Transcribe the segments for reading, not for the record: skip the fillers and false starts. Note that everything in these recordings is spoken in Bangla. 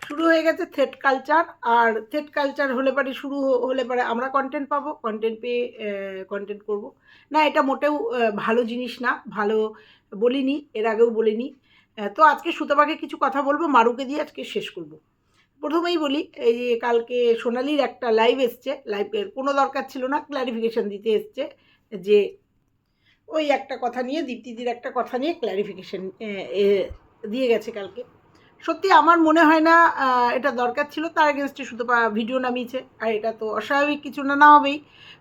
শুরু হয়ে গেছে থ্রেড কালচার। আর থ্রেড কালচার হলে পরে হলে পরে আমরা কন্টেন্ট পাবো, কন্টেন্ট পেয়ে কন্টেন্ট করব না। এটা মোটেও ভালো জিনিস না, ভালো বলিনি, এর আগেও বলিনি। তো আজকে সুতপাকে কিছু কথা বলবো, মারুকে দিয়ে আজকে শেষ করব। প্রথমেই বলি, এই যে কালকে সোনালির একটা লাইভ এসছে, লাইভের কোনো দরকার ছিল না, ক্ল্যারিফিকেশান দিতে এসছে যে ওই একটা কথা নিয়ে, দীপ্তিদির একটা কথা নিয়ে ক্ল্যারিফিকেশান দিয়ে গেছে কালকে। সত্যি আমার মনে হয় না এটা দরকার ছিল। তার এগেনস্টে সুতপা ভিডিও নামিয়েছে, আর এটা তো অস্বাভাবিক কিছু না হবেই,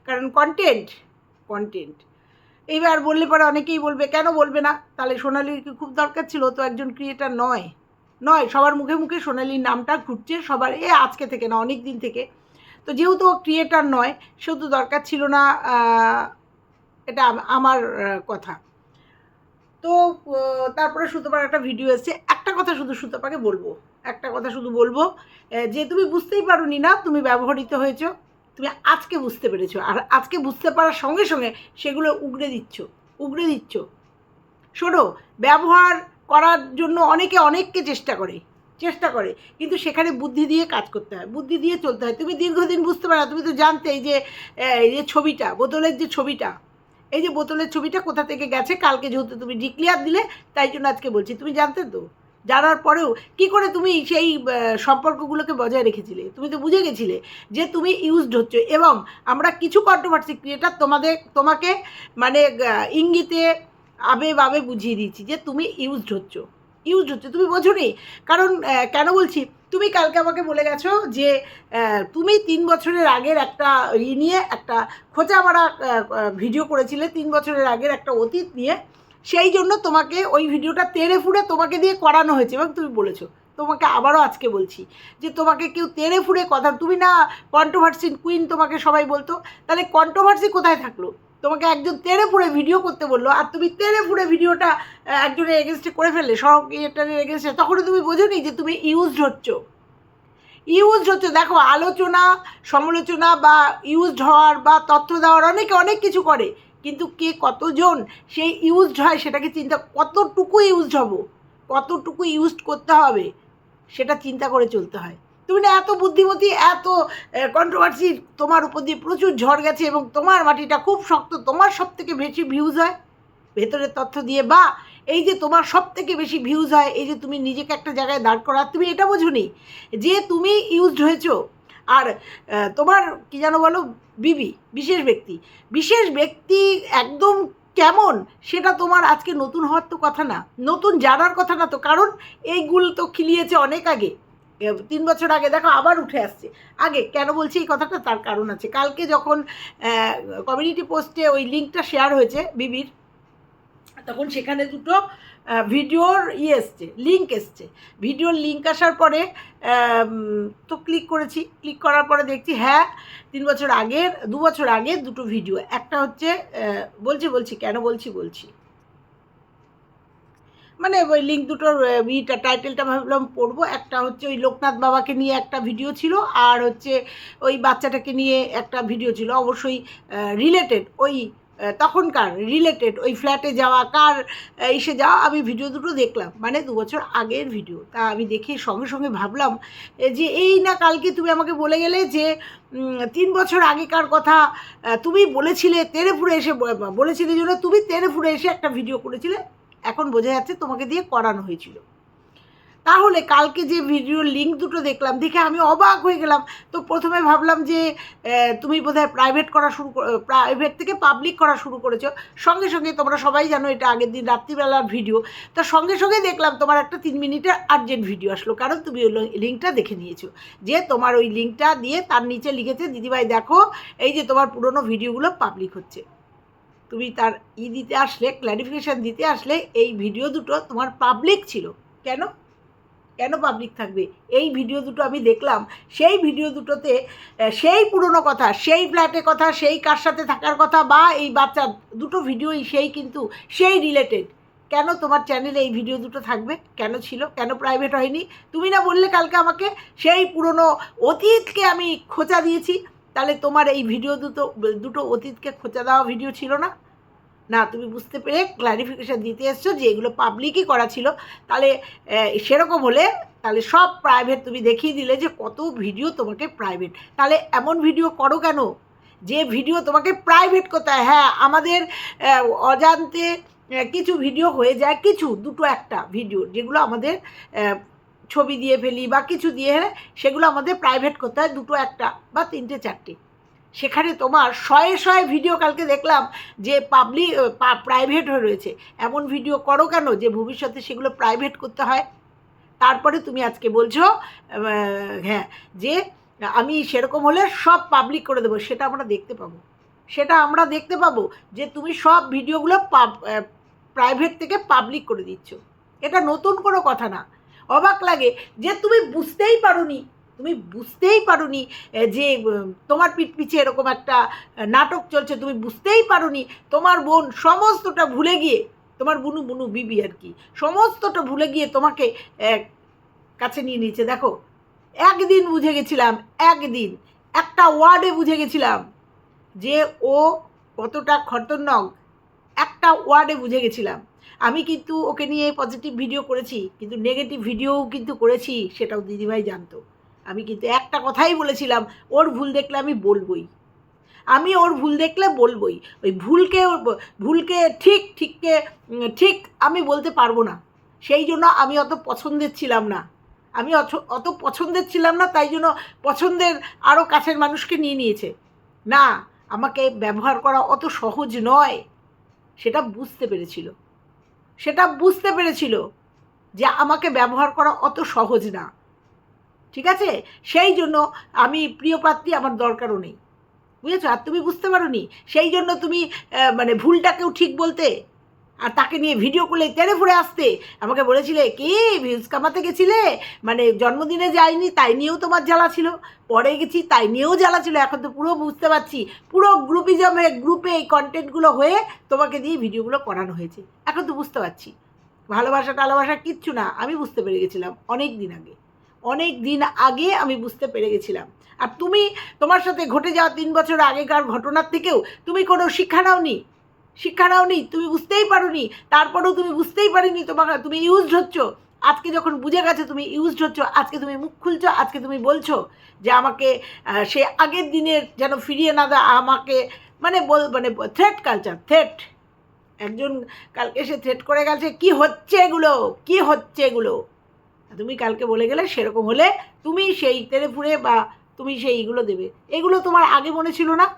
কারণ কন্টেন্ট এইবার বললে পরে অনেকেই বলবে, কেন বলবে না, তাহলে সোনালির কি খুব দরকার ছিল? তো একজন ক্রিয়েটার নয়, সবার মুখে মুখে সোনালির নামটা ঘুরছে, সবার আজকে থেকে না, অনেক দিন থেকে। তো যেহেতু ক্রিয়েটার নয়, সেহেতু দরকার ছিল না, এটা আমার কথা। তো তারপরে সুতপার একটা ভিডিও এসছে। একটা কথা শুধু সুতপাকে বলবো, একটা কথা শুধু বলবো, যে তুমি বুঝতেই পারোনি না তুমি ব্যবহৃত হয়েছ, তুমি আজকে বুঝতে পেরেছো, আর আজকে বুঝতে পারার সঙ্গে সঙ্গে সেগুলো উগড়ে দিচ্ছ। শোনো, ব্যবহার করার জন্য অনেককে চেষ্টা করে, কিন্তু সেখানে বুদ্ধি দিয়ে কাজ করতে হয়, বুদ্ধি দিয়ে চলতে হয়। তুমি দীর্ঘদিন বুঝতে পারো না, তুমি তো জানতে এই যে ছবিটা, বোতলের যে ছবিটা, এই যে বোতলের ছবিটা কোথা থেকে গেছে, কালকে যেহেতু তুমি ডিক্লিয়ার দিলে তাই জন্য আজকে বলছি। তুমি জানতে তো, জানার পরেও কি করে তুমি সেই সম্পর্কগুলোকে বজায় রেখেছিলে? তুমি তো বুঝে গেছিলে যে তুমি ইউজড হচ্ছ। এবং আমরা কিছু কন্ট্রোভার্সি ক্রিয়েটার তোমাকে মানে ইঙ্গিতে আবে বুঝিয়ে দিয়েছি যে তুমি ইউজড হচ্ছ, তুমি বোঝো নি। কারণ কেন বলছি, তুমি কালকে আমাকে বলে গেছো যে তুমি 3 বছরের আগের একটা নিয়ে একটা খোঁচা মারা ভিডিও করেছিলে, 3 বছরের আগের একটা অতীত নিয়ে, সেই জন্য তোমাকে ওই ভিডিওটা তেড়ে ফুড়ে তোমাকে দিয়ে করানো হয়েছে। এবং তুমি বলেছো, তোমাকে আবারও আজকে বলছি যে তোমাকে কেউ তেড়ে ফুড়ে কথা, তুমি না কন্ট্রোভার্সি কুইন তোমাকে সবাই বলতো, তাহলে কন্ট্রোভার্সি কোথায় থাকলো? তোমাকে একজন তেড়ে ফুড়ে ভিডিও করতে বললো, আর তুমি তেড়ে ফুড়ে ভিডিওটা একজনের এগেনস্টে করে ফেললে, সব ক্রিয়েটারের এগেনস্টে। তখনও তুমি বোঝোনি যে তুমি ইউজড হচ্ছ। দেখো, আলোচনা সমালোচনা বা ইউজড হওয়ার বা তথ্য দেওয়ার অনেক কিছু করে, কিন্তু কে কতজন সেই ইউজড হয় সেটাকে চিন্তা, কতটুকু ইউজড করতে হবে সেটা চিন্তা করে চলতে হয়। তুমি না এত বুদ্ধিমতী, এত কন্ট্রোভার্সি, তোমার উপর দিয়ে প্রচুর ঝড় গেছে এবং তোমার মাটিটা খুব শক্ত, তোমার সব থেকে বেশি ভিউজ হয় ভেতরের তথ্য দিয়ে, বা এই যে তোমার সব থেকে বেশি ভিউজ হয়, এই যে তুমি নিজেকে একটা জায়গায় দাঁড় করা, তুমি এটা বোঝোনি যে তুমি ইউজড হয়েছো। আর তোমার কি যেন বলো, বিশেষ ব্যক্তি একদম কেমন, সেটা তোমার আজকে নতুন হওয়ার তো কথা না, নতুন জানার কথা না তো। কারণ এইগুলো তো খিলিয়েছে অনেক আগে, 3 বছর আগে, দেখো আবার উঠে আসছে। আগে কেন বলছি এই কথাটা, তার কারণ আছে। কালকে যখন কমিউনিটি পোস্টে ওই লিঙ্কটা শেয়ার হয়েছে বিবির, তখন সেখানে দুটো ভিডিওর লিঙ্ক এসছে। ভিডিওর লিঙ্ক আসার পরে তো ক্লিক করেছি, ক্লিক করার পরে দেখছি হ্যাঁ 2 বছর আগের দুটো ভিডিও। একটা হচ্ছে বলছি কেন বলছি মানে ওই লিঙ্ক দুটোর টাইটেলটা ভাবলাম পড়বো। একটা হচ্ছে ওই লোকনাথ বাবাকে নিয়ে একটা ভিডিও ছিল, আর হচ্ছে ওই বাচ্চাটাকে নিয়ে একটা ভিডিও ছিল, অবশ্যই রিলেটেড, ওই তখনকার রিলেটেড, ওই ফ্ল্যাটে যাওয়া, কার এসে যাওয়া। আমি ভিডিও দুটো দেখলাম, মানে 2 বছর আগের ভিডিও। তা আমি দেখে সঙ্গে ভাবলাম যে এই না কালকে তুমি আমাকে বলে গেলে যে 3 বছর আগেকার কথা তুমি বলেছিলে, তেড়ে ফুড়ে এসে বলেছিলে জন্য তুমি তেড়ে ফুড়ে এসে একটা ভিডিও করেছিলে, এখন বোঝা যাচ্ছে তোমাকে দিয়ে করানো হয়েছিল। তাহলে কালকে যে ভিডিওর লিঙ্ক দুটো দেখলাম, দেখে আমি অবাক হয়ে গেলাম। তো প্রথমে ভাবলাম যে তুমি বোধহয় প্রাইভেট থেকে পাবলিক করা শুরু করেছো। সঙ্গে তোমরা সবাই জানো এটা আগের দিন রাত্রিবেলার ভিডিও। তো সঙ্গে দেখলাম তোমার একটা 3 মিনিটের আর্জেন্ট ভিডিও আসলো, কারণ তুমি ওই লিঙ্কটা দেখে নিয়েছো, যে তোমার ওই লিঙ্কটা দিয়ে তার নিচে লিখেছে, দিদিভাই দেখো এই যে তোমার পুরনো ভিডিওগুলো পাবলিক হচ্ছে। তুমি তার দিতে আসলে, ক্ল্যারিফিকেশান দিতে আসলে, এই ভিডিও দুটো তোমার পাবলিক ছিল। কেন পাবলিক থাকবে? এই ভিডিও দুটো আমি দেখলাম, সেই ভিডিও দুটোতে সেই পুরনো কথা, সেই ফ্ল্যাটের কথা, সেই কার সাথে থাকার কথা, বা এই বাচ্চা দুটো ভিডিওই সেই রিলেটেড। কেন তোমার চ্যানেলে এই ভিডিও দুটো থাকবে? কেন ছিল? কেন প্রাইভেট হয়নি? তুমি না বললে কালকে আমাকে সেই পুরনো অতীতকে আমি খোঁচা দিয়েছি, তাহলে তোমার এই ভিডিও দুটো অতীতকে খোঁচা দেওয়া ভিডিও ছিল না? না, তুমি বুঝতে পেরে ক্লারিফিকেশান দিতে এসছো যে এগুলো পাবলিকই করা ছিল। তাহলে সেরকম হলে তাহলে সব প্রাইভেট তুমি দেখিয়ে দিলে যে কত ভিডিও তোমাকে প্রাইভেট। তাহলে এমন ভিডিও করো কেন যে ভিডিও তোমাকে প্রাইভেট করতে হয়? হ্যাঁ, আমাদের অজান্তে কিছু ভিডিও হয়ে যায়, কিছু দুটো একটা ভিডিও যেগুলো আমাদের ছবি দিয়ে ফেলি বা কিছু দিয়ে সেগুলো আমাদের প্রাইভেট করতে হয়, দুটো একটা বা তিনটে চারটে। সেখানে তোমার শয়ে শয়ে ভিডিও কালকে দেখলাম যে প্রাইভেট হয়ে রয়েছে। এমন ভিডিও করো কেন যে ভবিষ্যতে সেগুলো প্রাইভেট করতে হয়? তারপরে তুমি আজকে বলছো হ্যাঁ যে আমি সেরকম হলে সব পাবলিক করে দেবো। সেটা আমরা দেখতে পাবো, সেটা আমরা দেখতে পাবো যে তুমি সব ভিডিওগুলো প্রাইভেট থেকে পাবলিক করে দিচ্ছ। এটা নতুন কোনো কথা না। অবাক লাগে যে তুমি বুঝতেই পারোনি, তুমি বুঝতেই পারোনি যে তোমার পিঠ পিছে এরকম একটা নাটক চলছে, তুমি বুঝতেই পারোনি। তোমার বোন সমস্তটা ভুলে গিয়ে, তোমার বুনু বিবি আর কি, সমস্তটা ভুলে গিয়ে তোমাকে কাছে নিয়ে নিয়েছে। দেখো, একদিন বুঝে গেছিলাম, একদিন একটা ওয়ার্ডে বুঝে গেছিলাম যে ও কতটা খতরনাক, একটা ওয়ার্ডে বুঝে গেছিলাম। আমি কিন্তু ওকে নিয়ে পজিটিভ ভিডিও করেছি, কিন্তু নেগেটিভ ভিডিওও কিন্তু করেছি, সেটাও দিদিভাই জানতো। আমি কিন্তু একটা কথাই বলেছিলাম, ওর ভুল দেখলে আমি বলবই, আমি ওর ভুল দেখলে বলবই। ওই ভুলকে ঠিককে ঠিক আমি বলতে পারবো না, সেই জন্য আমি অত পছন্দের ছিলাম না, আমি অত পছন্দের ছিলাম না, তাই জন্য পছন্দের আরও কাছের মানুষকে নিয়ে নিয়েছে। না, আমাকে ব্যবহার করা অত সহজ নয়, সেটা বুঝতে পেরেছিল, সেটা বুঝতে পেরেছিল যে আমাকে ব্যবহার করা অত সহজ না, ঠিক আছে? সেই জন্য আমি প্রিয়পাত্রী আমার দরকারও নেই, বুঝেছো? আর তুমি বুঝতে পারোনি, সেই জন্য তুমি মানে ভুলটাকেও ঠিক বলতে আর তাকে নিয়ে ভিডিও করলে তেড়ে ফুড়ে আসতে। আমাকে বলেছিলে কি ভিউজ কামাতে গেছিলে, মানে জন্মদিনে যাইনি তাই নিয়েও তোমার জ্বালা ছিল, পরে গেছি তাই নিয়েও জ্বালা ছিল। এখন তো পুরো বুঝতে পারছি, পুরো গ্রুপে এই কন্টেন্টগুলো হয়ে তোমাকে দিয়ে ভিডিওগুলো করানো হয়েছে। এখন তো বুঝতে পারছি ভালোবাসা কিচ্ছু না, আমি বুঝতে পেরে গেছিলাম অনেক দিন আগে আমি বুঝতে পেরে গেছিলাম। আর তুমি তোমার সাথে ঘটে যাওয়া 3 বছর আগেকার ঘটনার থেকেও তুমি কোনো শিক্ষা নাওনি, তুমি বুঝতেই পারোনি। তারপরেও তুমি বুঝতেই পারিনি তুমি ইউজড হচ্ছ। আজকে যখন বুঝে গেছে তুমি ইউজড হচ্ছ, আজকে তুমি মুখ খুলছো, আজকে তুমি বলছো যে আমাকে সে আগের দিনের যেন ফিরিয়ে না দেয়, আমাকে মানে থ্রেট কালচার, থ্রেট। একজন কালকে সে থ্রেট করে গেছে, কি হচ্ছে এগুলো? তুমি কালকে বলে গেলে সেরকম হলে তুমি সেই তেড়ে ফুড়ে বা তুমি সেইগুলো দেবে। এগুলো তোমার আগে মনে ছিল না?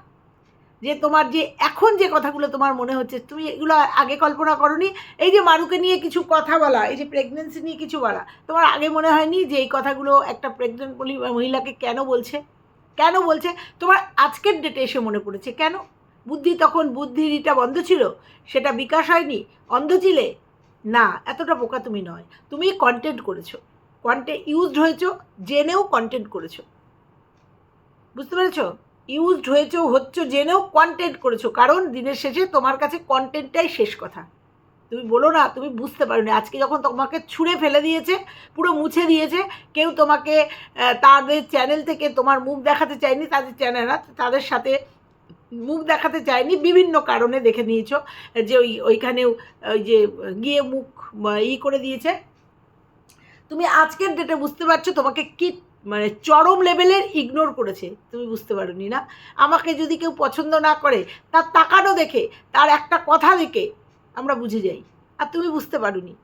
যে তোমার যে এখন যে কথাগুলো তোমার মনে হচ্ছে, তুমি এগুলো আগে কল্পনা করোনি? এই যে মারুকে নিয়ে কিছু কথা বলা, এই যে প্রেগনেন্সি নিয়ে কিছু বলা, তোমার আগে মনে হয়নি যে এই কথাগুলো একটা প্রেগনেন্ট মহিলাকে কেন বলছে? তোমার আজকের ডেটে এসে মনে পড়েছে কেন? বুদ্ধিটা বন্ধ ছিল, সেটা বিকাশ হয়নি, অন্ধ ছিলে? না, এতটা বোকা তুমি নয়। তুমি কন্টেন্ট করেছো, ইউজড হয়েছো, জেনেও কন্টেন্ট করেছো, বুঝতে পেরেছো? ইউজড হচ্ছে জেনেও কন্টেন্ট করেছো, কারণ দিনের শেষে তোমার কাছে কন্টেন্টটাই শেষ কথা। তুমি বলো না তুমি বুঝতে পারোনি। আজকে যখন তোমাকে ছুঁড়ে ফেলে দিয়েছে, পুরো মুছে দিয়েছে, কেউ তোমাকে তাদের চ্যানেল থেকে তোমার মুখ দেখাতে চায়নি, তাদের সাথে মুখ দেখাতে চায়নি, বিভিন্ন কারণে দেখে নিয়েছো যে ওইখানেও ওই যে গিয়ে মুখ করে দিয়েছে। তুমি আজকের ডেটে বুঝতে পারছো তোমাকে কি মানে চরম লেভেলের ইগনোর করেছে, তুমি বুঝতে পারোনি না? আমাকে যদি কেউ পছন্দ না করে, তার তাকানো দেখে, তার একটা কথা দেখে আমরা বুঝে যাই, আর তুমি বুঝতে পারোনি।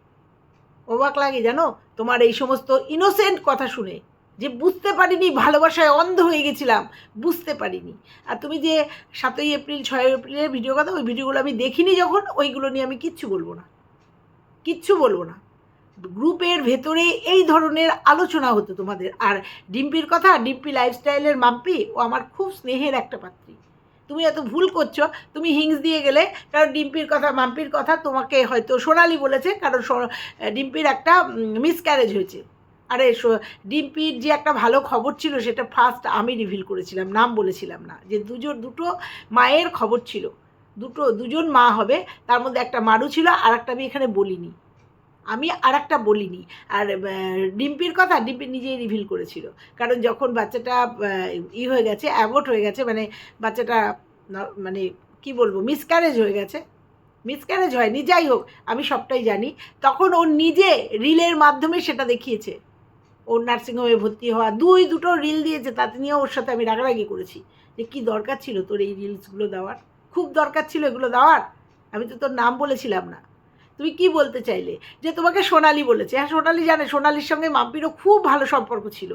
অবাক লাগে জানো তোমার এই সমস্ত ইনোসেন্ট কথা শুনে, যে বুঝতে পারিনি, ভালোবাসায় অন্ধ হয়ে গেছিলাম, বুঝতে পারিনি। আর তুমি যে 7ই এপ্রিল 6ই এপ্রিলের ভিডিও কথা, ওই ভিডিওগুলো আমি দেখিনি যখন, ওইগুলো নিয়ে আমি কিচ্ছু বলবো না। গ্রুপের ভেতরে এই ধরনের আলোচনা হতো তোমাদের। আর ডিম্পির কথা, ডিম্পি লাইফস্টাইলের মাম্পি, ও আমার খুব স্নেহের একটা পাত্রী। তুমি এত ভুল করছো, তুমি হিংস দিয়ে গেলে, কারণ মাম্পির কথা তোমাকে হয়তো সোনালি বলেছে, কারণ ডিম্পির একটা মিসক্যারেজ হয়েছে। আরে ডিম্পির যে একটা ভালো খবর ছিল, সেটা ফার্স্ট আমি রিভিল করেছিলাম, নাম বলেছিলাম না, যে দুটো মায়ের খবর ছিল, দুজন মা হবে, তার মধ্যে একটা মারু ছিল, আর একটা আমি এখানে বলিনি, আর ডিম্পির কথা ডিম্পি নিজেই রিভিল করেছিল। কারণ যখন বাচ্চাটা হয়ে গেছে, অ্যাবর্ট হয়ে গেছে, মানে বাচ্চাটা মানে কি বলবো, মিসক্যারেজ হয়নি, যাই হোক আমি সবটাই জানি, তখন ও নিজে রিলের মাধ্যমে সেটা দেখিয়েছে ওর নার্সিংহোমে ভর্তি হওয়া, দুটো রিল দিয়েছে, তাতে নিয়ে ওর সাথে আমি রাগারাগি করেছি যে কী দরকার ছিল তোর এই রিলসগুলো দেওয়ার, খুব দরকার ছিল এগুলো দেওয়ার, আমি তো তোর নাম বলেছিলাম না। তুমি কি বলতে চাইলে যে তোমাকে সোনালি বলেছে? হ্যাঁ, সোনালি জানে, সোনালির সঙ্গে মাম্পিরও খুব ভালো সম্পর্ক ছিল,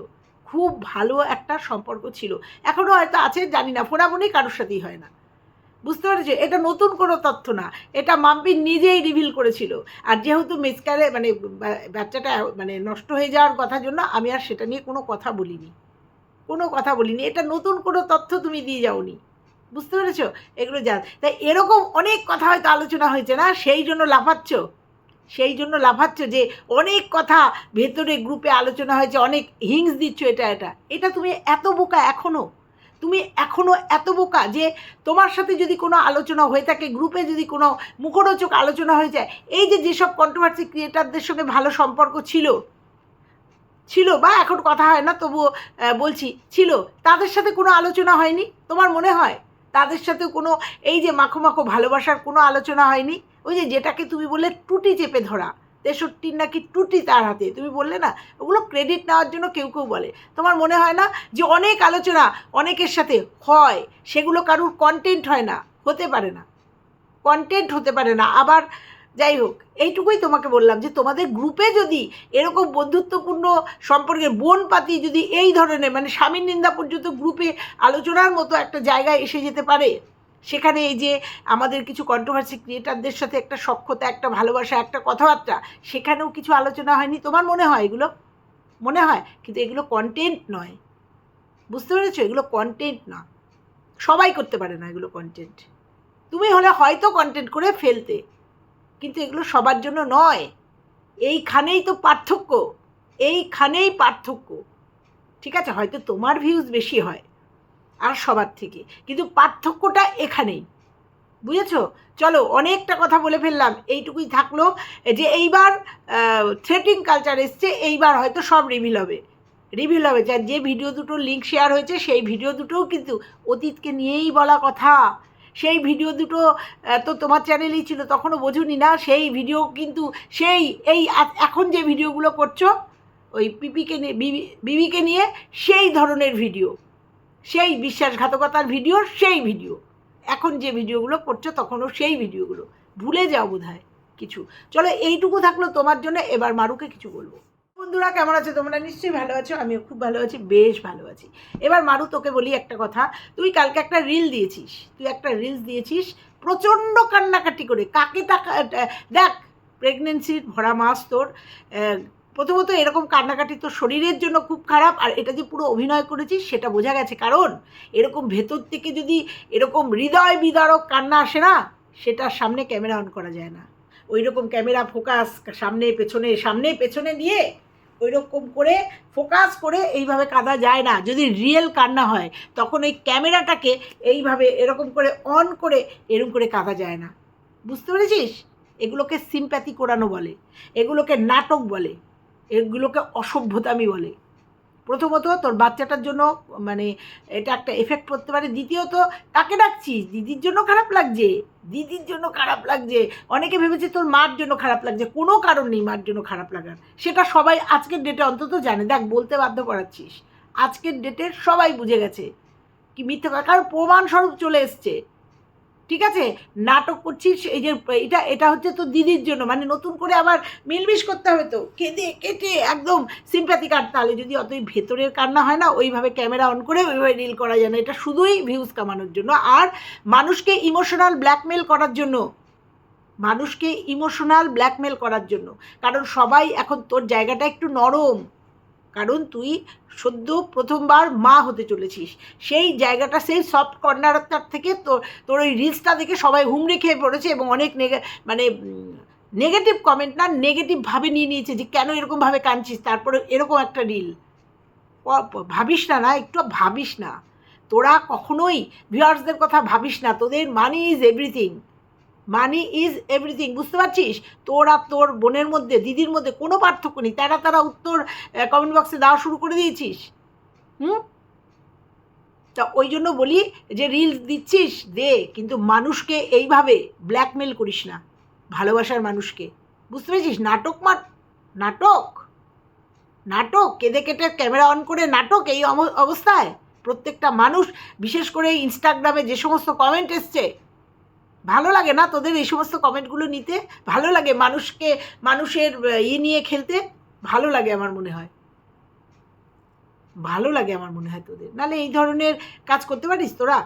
খুব ভালো একটা সম্পর্ক ছিল, এখনও হয়তো আছে জানি না, ফোনাফোনি কারোর সাথেই হয় না, বুঝতে পেরেছো? এটা নতুন কোনো তথ্য না, এটা মাম্পি নিজেই রিভিল করেছিল। আর যেহেতু মিসক্যারে মানে বাচ্চাটা মানে নষ্ট হয়ে যাওয়ার কথার জন্য আমি আর সেটা নিয়ে কোনো কথা বলিনি, এটা নতুন কোনো তথ্য তুমি দিয়ে যাওনি, বুঝতে পেরেছো? এগুলো তাই এরকম অনেক কথা হয়তো আলোচনা হয়েছে না, সেই জন্য লাফাচ্ছ যে অনেক কথা ভেতরে গ্রুপে আলোচনা হয়েছে, অনেক হিংস দিচ্ছ, এটা তুমি এত বোকা তুমি এখনও এত বোকা যে তোমার সাথে যদি কোনো আলোচনা হয়ে থাকে, গ্রুপে যদি কোনো মুখরোচক আলোচনা হয়ে যায়, এই যেসব কন্ট্রোভার্সি ক্রিয়েটারদের সঙ্গে ভালো সম্পর্ক ছিল বা এখন কথা হয় না, তবুও বলছি ছিল, তাদের সাথে কোনো আলোচনা হয়নি? তোমার মনে হয় তাদের সাথে কোনো এই যে মাখো ভালোবাসার কোনো আলোচনা হয়নি? ওই যেটাকে তুমি বললে টুটি চেপে ধরা, 63 নাকি টুটি তার হাতে, তুমি বললে না, ওগুলো ক্রেডিট নেওয়ার জন্য কেউ বলে। তোমার মনে হয় না যে অনেক আলোচনা অনেকের সাথে হয়, সেগুলো কারুর কন্টেন্ট হয় না, হতে পারে না? আবার যাই হোক, এইটুকুই তোমাকে বললাম যে তোমাদের গ্রুপে যদি এরকম বন্ধুত্বপূর্ণ সম্পর্কে বোন পাতি যদি এই ধরনের মানে স্বামীর নিন্দা পর্যন্ত গ্রুপে আলোচনার মতো একটা জায়গায় এসে যেতে পারে, সেখানে এই যে আমাদের কিছু কন্ট্রোভার্সি ক্রিয়েটারদের সাথে একটা সখ্যতা, একটা ভালোবাসা, একটা কথাবার্তা, সেখানেও কিছু আলোচনা হয়নি? তোমার মনে হয় এগুলো? মনে হয়, কিন্তু এগুলো কন্টেন্ট নয়, বুঝতে পেরেছো? এগুলো কন্টেন্ট না, সবাই করতে পারে না এগুলো কন্টেন্ট। তুমি হলে হয়তো কন্টেন্ট করে ফেলতে, কিন্তু এগুলো সবার জন্য নয়। এইখানেই পার্থক্য, ঠিক আছে? হয়তো তোমার ভিউজ বেশি হয় আর সবার থেকে, কিন্তু পার্থক্যটা এখানেই, বুঝেছো? চলো, অনেকটা কথা বলে ফেললাম, এইটুকুই থাকলো যে এইবার থ্রেটিং কালচার এসছে, এইবার হয়তো সব রিভিল হবে। যে ভিডিও দুটো লিঙ্ক শেয়ার হয়েছে, সেই ভিডিও দুটোও কিন্তু অতীতকে নিয়েই বলা কথা। সেই ভিডিও দুটো তো তোমার চ্যানেলেই ছিল, তখনও বোঝুনি না, সেই ভিডিও কিন্তু এখন যে ভিডিওগুলো করছো ওই বিবিকে নিয়ে, সেই ধরনের ভিডিও, সেই বিশ্বাসঘাতকতার ভিডিও, সেই ভিডিও এখন যে ভিডিওগুলো করছো তখনও সেই ভিডিওগুলো, ভুলে যাও বোধহয় কিছু। চলো, এইটুকু থাকলো তোমার জন্য। এবার মারুকে কিছু বলবো। বন্ধুরা, কেমন আছো তোমরা? নিশ্চয়ই ভালো আছো, আমিও খুব ভালো আছি, বেশ ভালো আছি। এবার মারু, তোকে বলি একটা কথা, তুই কালকে একটা রিলস দিয়েছিস প্রচণ্ড কান্নাকাটি করে, কাকে টাকা দেখ, প্রেগনেন্সির ভরা মাস তোর, প্রথমত এরকম কান্নাকাটি তোর শরীরের জন্য খুব খারাপ, আর এটা যে পুরো অভিনয় করেছিস সেটা বোঝা গেছে, কারণ এরকম ভেতর থেকে যদি এরকম হৃদয় বিদারক কান্না আসে না, সেটার সামনে ক্যামেরা অন করা যায় না। ওই রকম ক্যামেরা ফোকাস সামনে পেছনে নিয়ে ওই রকম করে ফোকাস করে এইভাবে কাঁদা যায় না। যদি রিয়েল কান্না হয় তখন ওই ক্যামেরাটাকে এইভাবে এরকম করে অন করে এরকম করে কাঁদা যায় না, বুঝতে পেরেছিস? এগুলোকে সিম্প্যাথি করানো বলে, এগুলোকে নাটক বলে, এগুলোকে অসভ্যতামি বলে। প্রথমত তোর বাচ্চাটার জন্য মানে এটা একটা এফেক্ট পড়তে পারে, দ্বিতীয়ত কাকে ডাকছিস? দিদির জন্য খারাপ লাগছে, অনেকে ভেবেছে তোর মার জন্য খারাপ লাগছে, কোনো কারণ নেই মার জন্য খারাপ লাগার, সেটা সবাই আজকের ডেটে অন্তত জানে। দেখ, বলতে বাধ্য করাচ্ছিস, আজকের ডেটে সবাই বুঝে গেছে কি মিথ্যে কথা, কারণ প্রমাণস্বরূপ চলে এসছে, ঠিক আছে? নাটক করছিস, এই যে এটা হচ্ছে তো দিদির জন্য, মানে নতুন করে আবার মিলমিশ করতে হবে তো, কেটে একদম সিম্প্যাথি কাটতে হলে, যদি অতই ভেতরের কান্না হয় না, ওইভাবে ক্যামেরা অন করে ওইভাবে রিল করা যায় না, এটা শুধুই ভিউজ কামানোর জন্য আর মানুষকে ইমোশনাল ব্ল্যাকমেল করার জন্য, কারণ সবাই এখন তোর জায়গাটা একটু নরম, কারণ তুই সদ্য প্রথমবার মা হতে চলেছিস, সেই জায়গাটা, সেই সফট কর্নারটার থেকে তোর ওই রিলসটা দেখে সবাই হুমড়ে খেয়ে পড়েছে, এবং অনেক নেগেটিভ কমেন্ট না, নেগেটিভভাবে নিয়েছে যে কেন এরকমভাবে কাঁদছিস, তারপরে এরকম একটা রিল। একটু ভাবিস না, তোরা কখনোই ভিউয়ার্সদের কথা ভাবিস না, তোদের মানি ইজ এভরিথিং, বুঝতে পারছিস? তোর আর তোর বোনের মধ্যে, দিদির মধ্যে কোনো পার্থক্য নেই, তারা উত্তর কমেন্ট বক্সে দেওয়া শুরু করে দিয়েছিস। তা ওই জন্য বলি যে রিলস দিচ্ছিস দে, কিন্তু মানুষকে এইভাবে ব্ল্যাকমেল করিস না, ভালোবাসার মানুষকে, বুঝতে পেরেছিস? নাটক নাটক, কেঁদে কেটে ক্যামেরা অন করে নাটক এই অবস্থায় প্রত্যেকটা মানুষ, বিশেষ করে ইনস্টাগ্রামে যে সমস্ত কমেন্ট এসছে, ভালো লাগে না তোদের এই সমস্ত কমেন্টগুলো নিতে? ভালো লাগে মানুষের নিয়ে খেলতে? ভালো লাগে আমার মনে হয়, ভালো লাগে আমার মনে হয় তোদের, নাহলে এই ধরনের কাজ করতে পারিস তোরা?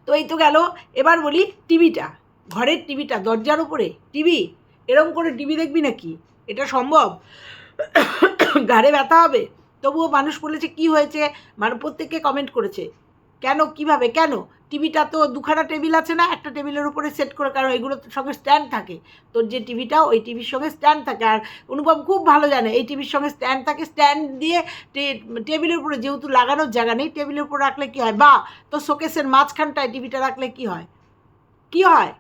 তো এই তো গেল। এবার বলি টিভিটা, ঘরের টিভিটা, দরজার উপরে টিভি, এরকম করে টিভি দেখবি নাকি? এটা সম্ভব? ঘাড়ে ব্যথা হবে। তবুও মানুষ বলেছে কি হয়েছে, প্রত্যেকে কমেন্ট করেছে কেন, কিভাবে, কেন? টিভিটা তো দুখানা টেবিল আছে না, একটা টেবিলের উপরে সেট করে, কারণ এগুলোর সঙ্গে স্ট্যান্ড থাকে। তোর যে টিভিটা, ওই টিভির সঙ্গে স্ট্যান্ড থাকে। আর অনুভব খুব ভালো জানে এই টিভির সঙ্গে স্ট্যান্ড থাকে, স্ট্যান্ড দিয়ে টেবিলের উপরে যেহেতু লাগানোর জায়গা নেই, টেবিলের উপর রাখলে কী হয়, বা তো শোকেসের মাঝখানটায় টিভিটা রাখলে কী হয়, কী হয়,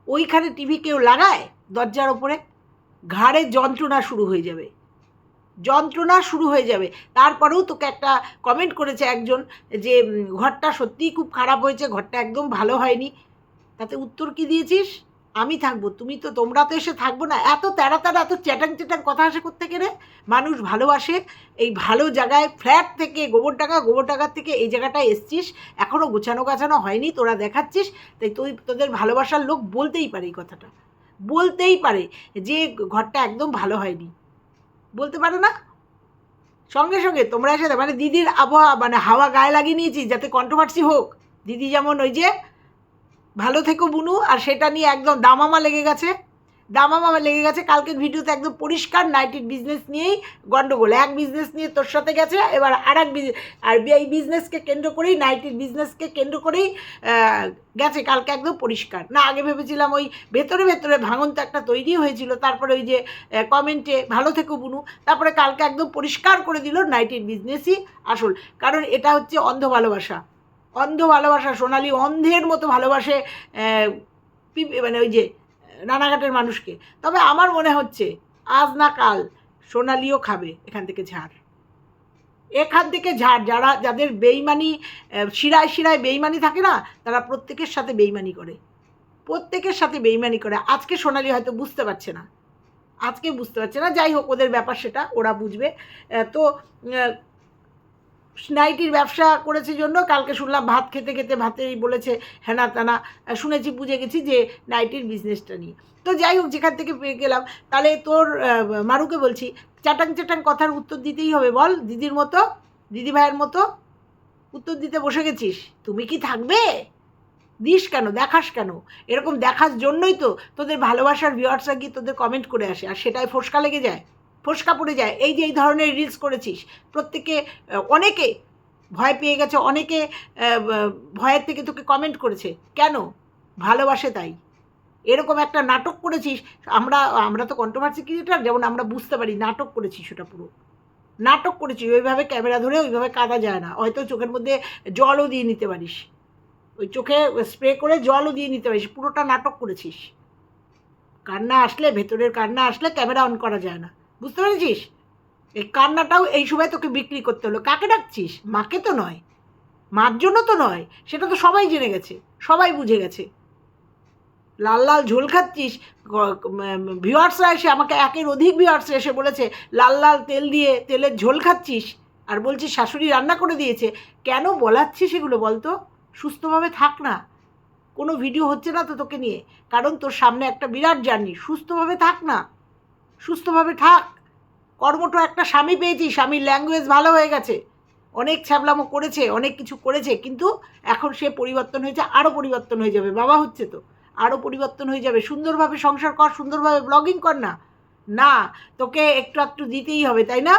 ওইখানে টিভি কেউ লাগায় দরজার ওপরে? ঘাড়ে যন্ত্রণা শুরু হয়ে যাবে, যন্ত্রণা শুরু হয়ে যাবে। তারপরেও তোকে একটা কমেন্ট করেছে একজন যে ঘরটা সত্যিই খুব খারাপ হয়েছে, ঘরটা একদম ভালো হয়নি। তাতে উত্তর কি দিয়েছিস? আমি থাকবো, তোমরা তো এসে থাকবো না। এত তেরা এত চ্যাটাং কথা আসে কোত্থেকে রে? মানুষ ভালোবাসে, এই ভালো জায়গায় ফ্ল্যাট থেকে গোবরডাঙ্গার থেকে এই জায়গাটায় এসছিস, এখনও গোছানো হয়নি, তোরা দেখাচ্ছিস। তাই তোদের ভালোবাসার লোক বলতেই পারে এই কথাটা, বলতেই পারে যে ঘরটা একদম ভালো হয়নি, বলতে পারে না? সঙ্গে সঙ্গে তোমরা এসে মানে দিদির আবহাওয়া মানে হাওয়া গায়ে লাগিয়ে নিয়েছি যাতে কন্ট্রোভার্সি হোক। দিদি যেমন ওই যে ভালো থেকো বুনু, আর সেটা নিয়ে একদম দামামা লেগে গেছে। কালকের ভিডিওতে একদম পরিষ্কার নাইটির বিজনেস নিয়েই গন্ডগোল। এক বিজনেস নিয়ে তোর সাথে গেছে, এবার আর এই বিজনেসকে কেন্দ্র করেই, নাইটির বিজনেসকে কেন্দ্র করেই গেছে কালকে, একদম পরিষ্কার। না, আগে ভেবেছিলাম ওই ভেতরে ভাঙন তো একটা তৈরি হয়েছিল, তারপরে ওই যে কমেন্টে ভালো থেকো বুনু, তারপরে কালকে একদম পরিষ্কার করে দিল নাইটির বিজনেসই আসল। কারণ এটা হচ্ছে অন্ধ ভালোবাসা। সোনালি অন্ধের মতো ভালোবাসে মানে ওই যে রানাঘাটের মানুষকে। তবে আমার মনে হচ্ছে আজ না কাল সোনালিও খাবে এখান থেকে ঝাড়। যাদের বেইমানি, শিরায় বেইমানি থাকে না, তারা প্রত্যেকের সাথে বেইমানি করে। আজকে সোনালি হয়তো বুঝতে পারছে না, যাই হোক, ওদের ব্যাপার, সেটা ওরা বুঝবে। তো নাইটির ব্যবসা করেছে জন্য কালকে শুনলাম ভাত খেতে ভাতেই বলেছে হেনা তেনা, শুনেছি, বুঝে গেছি যে নাইটির বিজনেসটা নিয়ে। তো যাই হোক, যেখান থেকে পেয়ে গেলাম, তাহলে তোর মারুকে বলছি, চাটাং কথার উত্তর দিতেই হবে, বল। দিদির মতো, দিদি ভাইয়ের মতো উত্তর দিতে বসে গেছিস। তুমি কি থাকবে? দিস কেন, দেখাস কেন? এরকম দেখার জন্যই তো তোদের ভালোবাসার ভিউয়ার্সরা গিয়ে তোদের কমেন্ট করে আসে, আর সেটাই ফোসকা লেগে যায়, ফোসকা পড়ে যায়। এই যে এই ধরনের রিলস করেছিস, প্রত্যেকে, অনেকে ভয় পেয়ে গেছে, অনেকে ভয়ের থেকে তোকে কমেন্ট করেছে, কেন? ভালোবাসে তাই। এরকম একটা নাটক করেছিস। আমরা তো কন্ট্রোভার্সি ক্রিয়েটার, যেমন আমরা বুঝতে পারি নাটক করেছিস, ওটা পুরো নাটক করেছিস। ওইভাবে ক্যামেরা ধরে ওইভাবে কাঁদা যায় না, হয়তো চোখের মধ্যে জলও দিয়ে নিতে পারিস, ওই চোখে স্প্রে করে জলও দিয়ে নিতে পারিস, পুরোটা নাটক করেছিস। কান্না আসলে, ভেতরের কান্না আসলে ক্যামেরা অন করা যায় না, বুঝতে পেরেছিস? এই কান্নাটাও এই সময় তোকে বিক্রি করতে হলো। কাকে ডাকছিস? মাকে তো নয়, মার জন্য তো নয়, সেটা তো সবাই জেনে গেছে, সবাই বুঝে গেছে। লাল ঝোল খাচ্ছিস। ভিউয়ার্সরা এসে, আমাকে একের অধিক ভিউয়ার্সরা এসে বলেছে লাল তেল দিয়ে তেলের ঝোল খাচ্ছিস, আর বলছিস শাশুড়ি রান্না করে দিয়েছে। কেন বলাচ্ছিস এগুলো বলতো? সুস্থভাবে থাক না, কোনো ভিডিও হচ্ছে না তো তোকে নিয়ে, কারণ তোর সামনে একটা বিরাট জার্নি। সুস্থভাবে থাক না, সুস্থভাবে থাক। কর্মটা একটা স্বামী পেয়েছি, স্বামীর ল্যাঙ্গুয়েজ ভালো হয়ে গেছে, অনেক ছ্যাবলামো করেছে, অনেক কিছু করেছে, কিন্তু এখন সে পরিবর্তন হয়েছে, আরও পরিবর্তন হয়ে যাবে। বাবা হচ্ছে তো, আরও পরিবর্তন হয়ে যাবে। সুন্দরভাবে সংসার কর, সুন্দরভাবে ব্লগিং কর না। না, তোকে একটু দিতেই হবে, তাই না?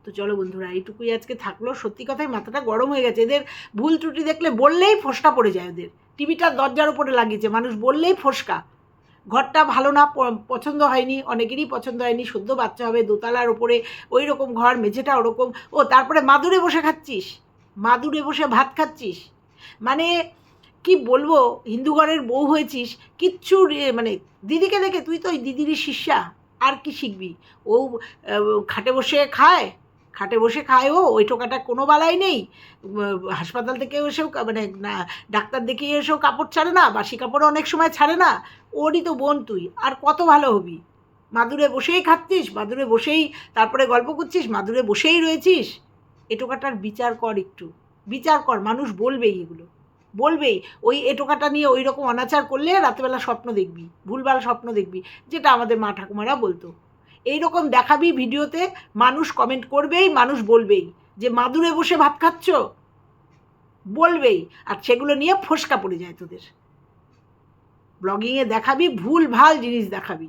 তো চলো বন্ধুরা, এইটুকুই আজকে থাকলো। সত্যি কথাই মাথাটা গরম হয়ে গেছে। এদের ভুল ত্রুটি দেখলে বললেই ফোসকা পড়ে যায় ওদের। টিভিটা দরজার উপরে লাগিয়েছে, মানুষ বললেই ফোসকা। ঘরটা ভালো না, পছন্দ হয়নি, অনেকেরই পছন্দ হয়নি। সদ্য বাচ্চা হবে, দোতলার ওপরে ওই রকম ঘর, মেঝেটা ওরকম। ও তারপরে মাদুরে বসে খাচ্ছিস, মাদুরে বসে ভাত খাচ্ছিস, মানে কি বলবো, হিন্দু ঘরের বউ হয়েছিস, কিচ্ছু মানে দিদিকে দেখে, তুই তো ওই দিদিরই শিষ্যা, আর কি শিখবি? ও খাটে বসে খায়, ওই টোকাটা কোনো বালাই নেই। হাসপাতাল থেকে এসেও মানে না, ডাক্তার দেখিয়ে এসেও কাপড় ছাড়ে না, বাসি কাপড়ও অনেক সময় ছাড়ে না। ওরই তো বোন তুই, আর কত ভালো হবি? মাদুরে বসেই খাচ্ছিস, মাদুরে বসেই তারপরে গল্প করছিস, মাদুরে বসেই রয়েছিস। এটোকাটার বিচার কর, একটু বিচার কর। মানুষ বলবেই এগুলো, বলবেই। ওই এটোকাটা নিয়ে ওই রকম অনাচার করলে রাতেবেলা স্বপ্ন দেখবি, ভুলভাল স্বপ্ন দেখবি, যেটা আমাদের মা ঠাকুমারা বলতো। এইরকম দেখাবি ভিডিওতে, মানুষ কমেন্ট করবেই, মানুষ বলবেই যে মাদুরে বসে ভাত খাচ্ছ, বলবেই। আর সেগুলো নিয়ে ফোসকা পড়ে যায় তোদের। ব্লগিংয়ে দেখাবি, ভুল ভাল জিনিস দেখাবি।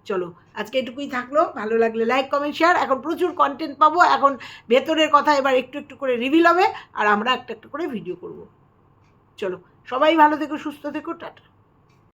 চলো আজকে এটুকুই থাকলো। ভালো লাগলে লাইক কমেন্ট শেয়ার। এখন প্রচুর কন্টেন্ট পাবো, এখন ভেতরের কথা এবার একটু একটু করে রিভিল হবে, আর আমরা একটা একটা করে ভিডিও করব। চলো সবাই ভালো থেকো, সুস্থ থেকো, টাটা।